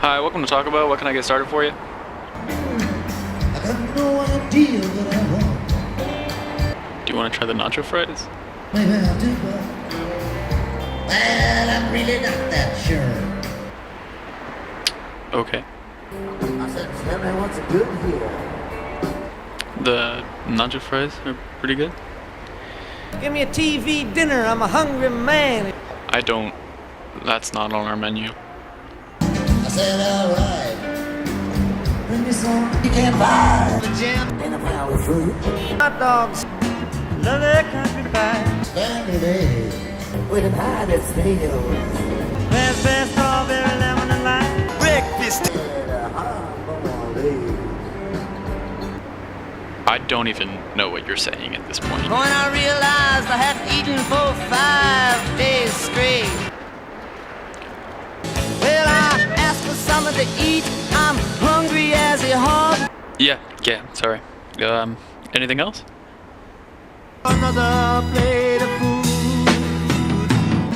Hi, welcome to Taco Bell. What can I get started for you? I got no idea what I want. Do you want to try the nacho fries? Maybe I do, but well, I'm really not that sure. Okay. I said, tell me what's good here. The nacho fries are pretty good. Give me a TV dinner, I'm a hungry man. I don't. That's not on our menu. I said, alright. Bring me some you can buy. The jam and a pile of fruit. Hot dogs, love that country pie. Standard egg with an high that's stale. Raspberry, strawberry, lemon and lime. Breakfast. And a hard-boiled egg. I don't even know what you're saying at this point. When I realized I hadn't eaten for 5 days straight. Well, I asked for something to eat. I'm hungry as a hog. Yeah, sorry. Anything else? Another plate of food.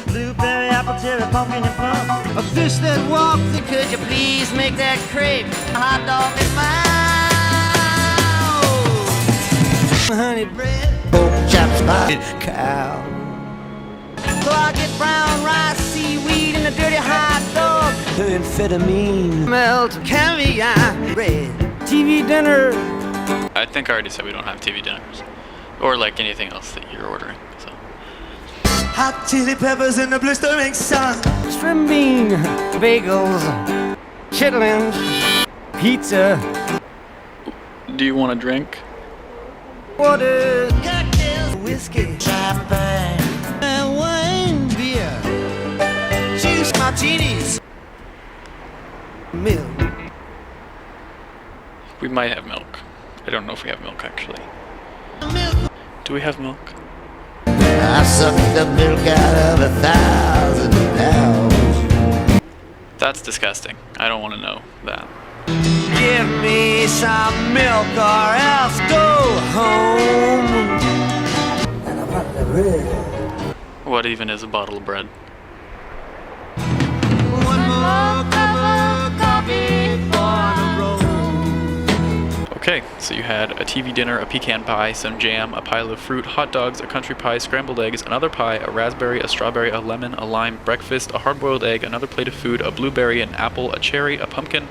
Blueberry, apple, cherry, pumpkin, and plum. A fish that walks. Could you please make that crepe? A hot dog is mine. Honey bread. Pork chops, pie. Cow. So I get brown rice, seaweed, and a dirty hot dog. Amphetamine. Melt caviar. Bread. TV dinner. I think I already said we don't have TV dinners. Or like anything else that you're ordering, so. Hot chili peppers in the blistering sun. Shrimp bean, bagels, chitlins, pizza, Do you want a drink? water, cocktails, whiskey, champagne, and wine, beer, juice, martinis, milk. We might have milk. I don't know if we have milk actually. Do we have milk? I sucked the milk out of 1,000 cows. That's disgusting. I don't want to know that. Give me some milk or else go home. And I want the bread. What even is a bottle of bread? One more cup of coffee for the road. Okay, so you had a TV dinner, a pecan pie, some jam, a pile of fruit, hot dogs, a country pie, scrambled eggs, another pie, a raspberry, a strawberry, a lemon, a lime, breakfast, a hard-boiled egg, another plate of food, a blueberry, an apple, a cherry, a pumpkin,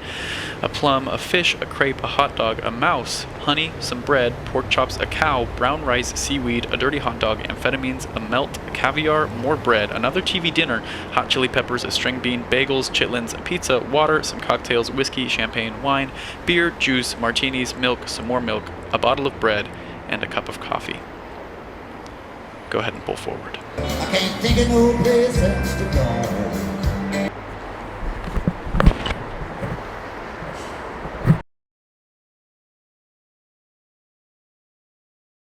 a plum, a fish, a crepe, a hot dog, a mouse, honey, some bread, pork chops, a cow, brown rice, seaweed, a dirty hot dog, amphetamines, a melt, a caviar, more bread, another TV dinner, hot chili peppers, a string bean, bagels, chitlins, a pizza, water, some cocktails, whiskey, champagne, wine, beer, juice, martinis, milk, some more milk, a bottle of bread, and a cup of coffee. Go ahead and pull forward. I can't think of no place else to go.